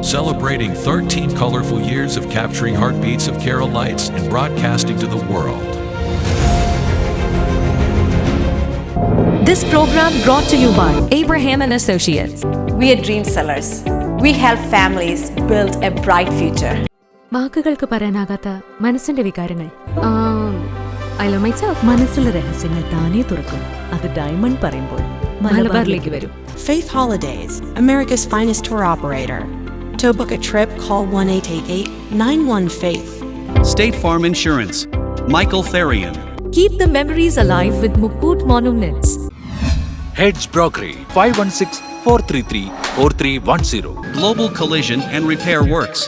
celebrating 13 colorful years of capturing heartbeats of Kerala lights and broadcasting to the world. This program brought to you by Abraham and Associates. We are dream sellers. We help families build a bright future. വാക്കുകൾക്ക് പറയാനാകാത്ത മനസ്സിന്റെ വികാരങ്ങൾ. I love myself. മനസ്സിലെ രഹസ്യങ്ങൾ താനേ തുറക്കും. അത് diamond പറയുമ്പോൾ മലബാറിലേക്ക് വരും. Faith Holidays, America's finest tour operator. To book a trip, call 1-888-91-FAITH. State Farm Insurance, Michael Therian. Keep the memories alive with Mukut Monuments. Heads Brokery 516-433-4310. Global Collision and Repair Works,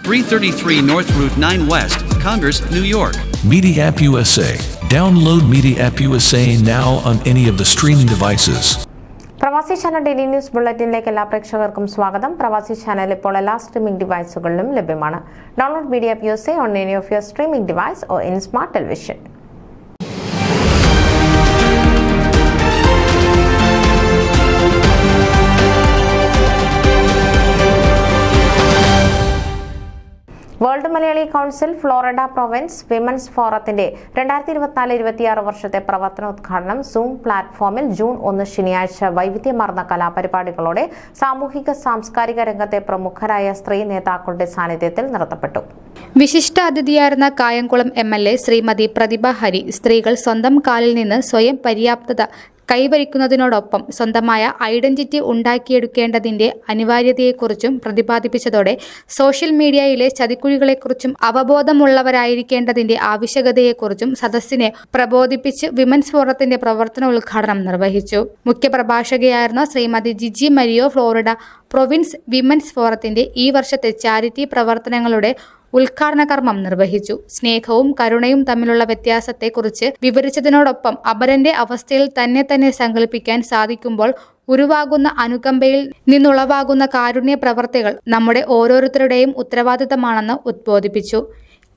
333 North Route 9 West, Congress, New York. Media App USA. Download Media App USA now on any of the streaming devices. പ്രവാസി channel daily news ബുള്ളറ്റിനിലേക്ക് എല്ലാ പ്രേക്ഷകർക്കും സ്വാഗതം. പ്രവാസി channel ഇപ്പോൾ എല്ലാ streaming ഡിവൈസുകളിലും ലഭ്യമാണ്. Download media app USA on any of your streaming device or in smart television. World Malayali council Florida province women's ഫോറത്തിന്റെ 2024-26 വർഷത്തെ പ്രവർത്തനോദ്ഘാടനം സൂം പ്ലാറ്റ്ഫോമിൽ ജൂൺ 1 ശനിയാഴ്ച വൈവിധ്യമാർന്ന കലാപരിപാടികളോടെ സാമൂഹിക സാംസ്കാരിക രംഗത്തെ പ്രമുഖരായ സ്ത്രീ നേതാക്കളുടെ സാന്നിധ്യത്തിൽ നടത്തപ്പെട്ടു. വിശിഷ്ട അതിഥിയായിരുന്ന കായംകുളം MLA ശ്രീമതി പ്രതിഭ ഹരി സ്ത്രീകൾ സ്വന്തം കാലിൽ നിന്ന് സ്വയം പര്യാപ്തത കൈവരിക്കുന്നതിനോടൊപ്പം സ്വന്തമായ ഐഡന്റിറ്റി ഉണ്ടാക്കിയെടുക്കേണ്ടതിന്റെ അനിവാര്യതയെക്കുറിച്ചും പ്രതിപാദിപ്പിച്ചതോടെ സോഷ്യൽ മീഡിയയിലെ ചതിക്കുഴികളെക്കുറിച്ചും അവബോധമുള്ളവരായിരിക്കേണ്ടതിന്റെ ആവശ്യകതയെക്കുറിച്ചും സദസ്സിനെ പ്രബോധിപ്പിച്ച് വിമൻസ് ഫോറത്തിന്റെ പ്രവർത്തന ഉദ്ഘാടനം നിർവഹിച്ചു. മുഖ്യപ്രഭാഷകയായിരുന്ന Shrimati Jiji Mario Florida province women's ഫോറത്തിന്റെ ഈ വർഷത്തെ ചാരിറ്റി പ്രവർത്തനങ്ങളുടെ ഉദ്ഘാടന കർമ്മം നിർവഹിച്ചു. സ്നേഹവും കരുണയും തമ്മിലുള്ള വ്യത്യാസത്തെക്കുറിച്ച് വിവരിച്ചതിനോടൊപ്പം അപരന്റെ അവസ്ഥയിൽ തന്നെ സങ്കല്പിക്കാൻ സാധിക്കുമ്പോൾ ഉരുവാകുന്ന അനുകമ്പയിൽ നിന്നുളവാകുന്ന കാരുണ്യ പ്രവർത്തികൾ നമ്മുടെ ഓരോരുത്തരുടെയും ഉത്തരവാദിത്തമാണെന്ന് ഉദ്ബോധിപ്പിച്ചു.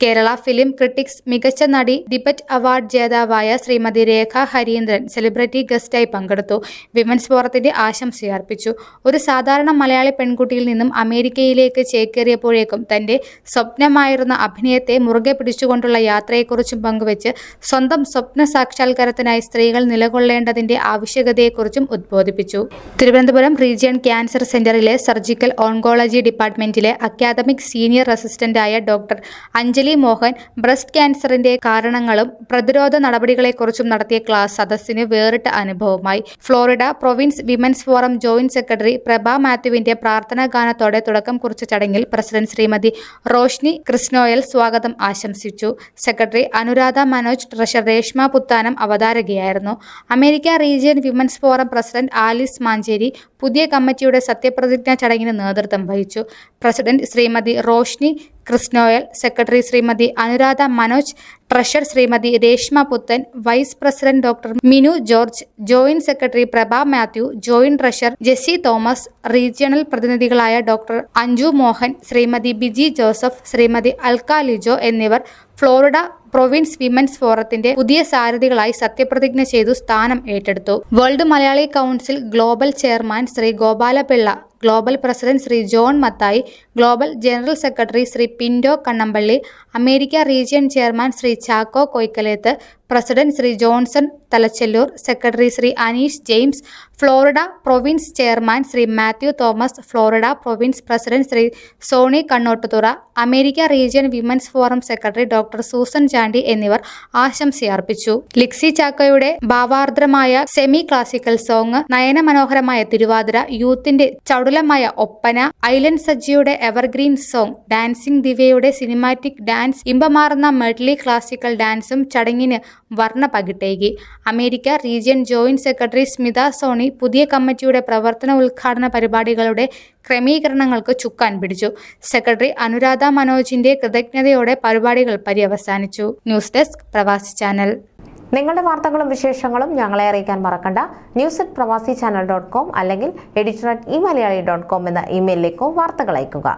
കേരള ഫിലിം ക്രിട്ടിക്സ് മികച്ച നടി ഡിബറ്റ് അവാർഡ് ജേതാവായ ശ്രീമതി രേഖ ഹരീന്ദ്രൻ സെലിബ്രിറ്റി ഗസ്റ്റായി പങ്കെടുത്തു. വിമൻസ് ഫോറത്തിന്റെ ആശംസയർപ്പിച്ചു. ഒരു സാധാരണ മലയാളി പെൺകുട്ടിയിൽ നിന്നും അമേരിക്കയിലേക്ക് ചേക്കേറിയപ്പോഴേക്കും തന്റെ സ്വപ്നമായിരുന്ന അഭിനയത്തെ മുറുകെ പിടിച്ചുകൊണ്ടുള്ള യാത്രയെക്കുറിച്ചും പങ്കുവച്ച് സ്വന്തം സ്വപ്ന സാക്ഷാത്കാരത്തിനായി സ്ത്രീകൾ നിലകൊള്ളേണ്ടതിന്റെ ആവശ്യകതയെക്കുറിച്ചും ഉദ്ബോധിപ്പിച്ചു. തിരുവനന്തപുരം റീജിയൺ ക്യാൻസർ സെന്ററിലെ സർജിക്കൽ ഓൺകോളജി ഡിപ്പാർട്ട്മെന്റിലെ അക്കാദമിക് സീനിയർ അസിസ്റ്റന്റായ ഡോക്ടർ അഞ്ജലി മോഹൻ ബ്രസ്റ്റ് ക്യാൻസറിന്റെ കാരണങ്ങളും പ്രതിരോധ നടപടികളെക്കുറിച്ചും നടത്തിയ ക്ലാസ് സദസ്സിന് വേറിട്ട അനുഭവമായി. Florida province women's forum joint secretary Prabha മാത്യുവിന്റെ പ്രാർത്ഥനാ ഗാനത്തോടെ തുടക്കം കുറിച്ച ചടങ്ങിൽ പ്രസിഡന്റ് ശ്രീമതി റോഷ്നി ക്രിസ്നോയൽ സ്വാഗതം ആശംസിച്ചു. സെക്രട്ടറി അനുരാധ മനോജ്, ട്രഷറർ രേഷ്മ പുത്താനം അവതാരകയായിരുന്നു. America region women's forum president Alice Mancheri പുതിയ കമ്മിറ്റിയുടെ സത്യപ്രതിജ്ഞാ ചടങ്ങിന് നേതൃത്വം വഹിച്ചു. President Shrimati Roshni Chris Noel, secretary Shrimati Anuradha Manoj, treasurer Shrimati Reshma Puthan, vice president doctor Minu George, joint secretary Prabha Mathew, joint treasurer Jessy Thomas, regional പ്രതിനിധികളായ ഡോക്ടർ അഞ്ജു മോഹൻ, ശ്രീമതി ബിജി ജോസഫ്, ശ്രീമതി അൽക്ക ലിജോ എന്നിവർ ഫ്ലോറിഡ പ്രൊവിൻസ് വിമൻസ് ഫോറത്തിന്റെ പുതിയ സാരഥികളായി സത്യപ്രതിജ്ഞ ചെയ്തു സ്ഥാനം ഏറ്റെടുത്തു. World Malayali council global chairman Shri Gopalapilla, global president Shri John Mathai, global general secretary Shri Pindo Kannampally, America region chairman Shri Chacko Koikkalethu, president Shri Johnson Thalachelloor, secretary Shri Aneesh James, Florida province chairman Shri Mathew Thomas, Florida province president Shri Sony Kannottuthura, America region women's forum secretary doctor Susan Chandy എന്നിവർ ആശംസയർപ്പിച്ചു. ലിക്സി ചാക്കോയുടെ ഭാവാർദ്രമായ semi classical song, നയനമനോഹരമായ തിരുവാതിര, യൂത്തിന്റെ ചടുലമായ Oppana, ഐലൻ സജ്ജിയുടെ evergreen song, dancing ദിവ്യയുടെ cinematic dance, ഇമ്പമാർന്ന medley classical ഡാൻസും ചടങ്ങിന് വർണ്ണ പകിട്ടേകി. America region joint secretary Smitha Sony പുതിയ കമ്മിറ്റിയുടെ പ്രവർത്തന ഉദ്ഘാടന പരിപാടികളുടെ ക്രമീകരണങ്ങൾക്ക് ചുക്കാൻ പിടിച്ചു. സെക്രട്ടറി അനുരാധ മനോജിന്റെ കൃതജ്ഞതയോടെ പരിപാടികൾ പര്യവസാനിച്ചു. ന്യൂസ് ഡെസ്ക് പ്രവാസി ചാനൽ. നിങ്ങളുടെ വാർത്തകളും വിശേഷങ്ങളും ഞങ്ങളെ അറിയിക്കാൻ മറക്കണ്ട. news@pravasichannel.com അല്ലെങ്കിൽ editor@eMalayali.com എന്ന ഇമെയിലിലേക്കോ വാർത്തകൾ അയയ്ക്കുക.